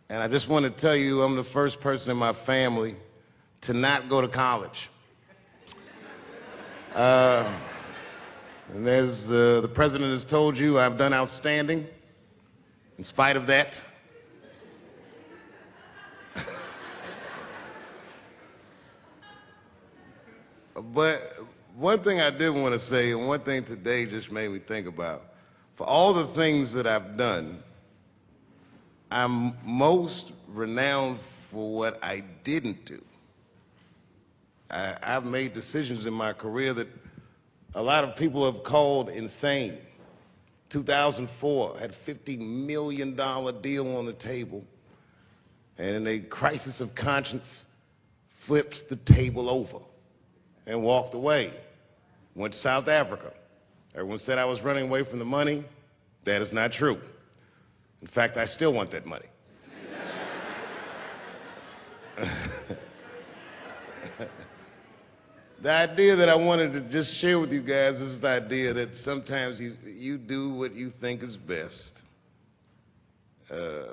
And I just want to tell you, I'm the first person in my family to not go to college. And as the president has told you, I've done outstanding in spite of that. But one thing I did want to say, and one thing today just made me think about, for all the things that I've done, I'm most renowned for what I didn't do. I've made decisions in my career that a lot of people have called insane. 2004, had a $50 million deal on the table, and in a crisis of conscience, flipped the table over and walked away. Went to South Africa. Everyone said I was running away from the money. That is not true. In fact, I still want that money. The idea that I wanted to just share with you guys is the idea that sometimes you do what you think is best,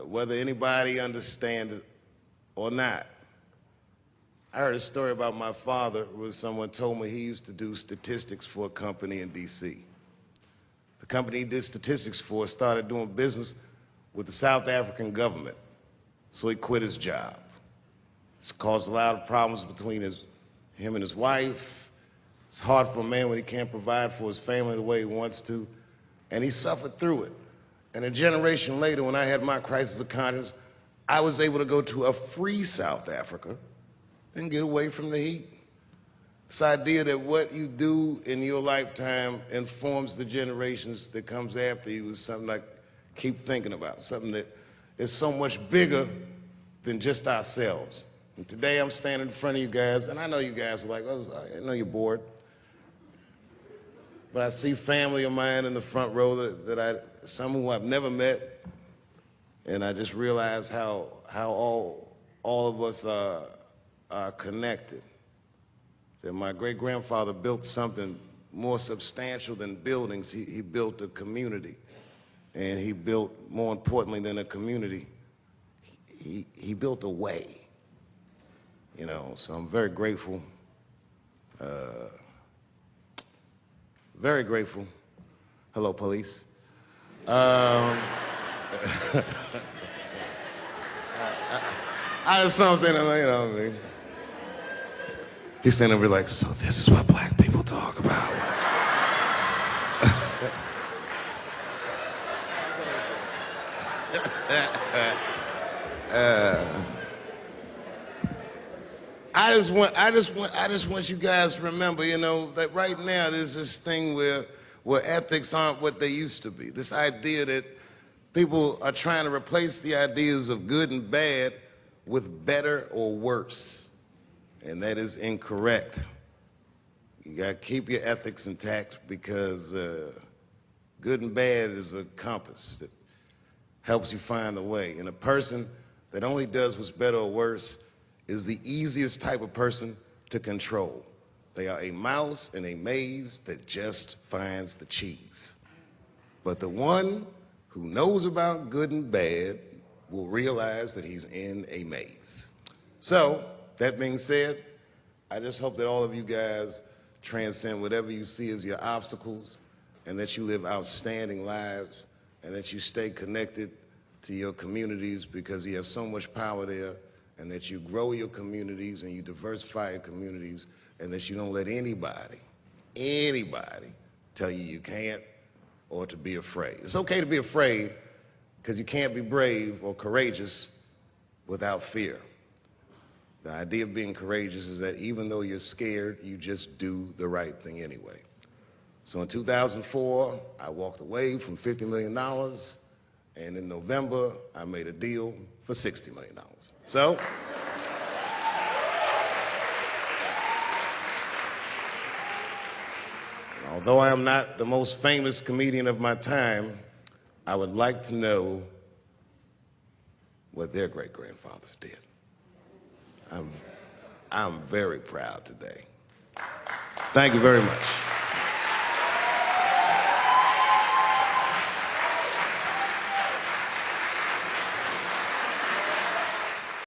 whether anybody understands it or not. I heard a story about my father where someone told me he used to do statistics for a company in D.C. The company he did statistics for started doing business with the South African government, so he quit his job. It's caused a lot of problems between him and his wife. It's hard for a man when he can't provide for his family the way he wants to, and he suffered through it. And a generation later, when I had my crisis of conscience, I was able to go to a free South Africa and get away from the heat. This idea that what you do in your lifetime informs the generations that comes after you is something I keep thinking about, something that is so much bigger than just ourselves. And today I'm standing in front of you guys, and I know you guys are like, oh, I know you're bored. But I see family of mine in the front row some who I've never met, and I just realize how all of us are connected. That my great-grandfather built something more substantial than buildings. He built a community, and he built, more importantly than a community, he built a way. You know, so I'm very grateful. Very grateful. Hello, police. I just saw him saying, you know what I mean? He's standing over like, so this is what black people talk about. I just want you guys to remember, you know, that right now there's this thing where ethics aren't what they used to be. This idea that people are trying to replace the ideas of good and bad with better or worse. And that is incorrect. You got to keep your ethics intact because good and bad is a compass that helps you find the way. And a person that only does what's better or worse is the easiest type of person to control. They are a mouse in a maze that just finds the cheese. But the one who knows about good and bad will realize that he's in a maze. So, that being said, I just hope that all of you guys transcend whatever you see as your obstacles and that you live outstanding lives and that you stay connected to your communities because you have so much power there, and that you grow your communities and you diversify your communities, and that you don't let anybody tell you you can't or to be afraid. It's okay to be afraid because you can't be brave or courageous without fear. The idea of being courageous is that even though you're scared, you just do the right thing anyway. So in 2004, I walked away from $50 million, and in November, I made a deal for $60 million. So, although I am not the most famous comedian of my time, I would like to know what their great-grandfathers did. I'm very proud today. Thank you very much.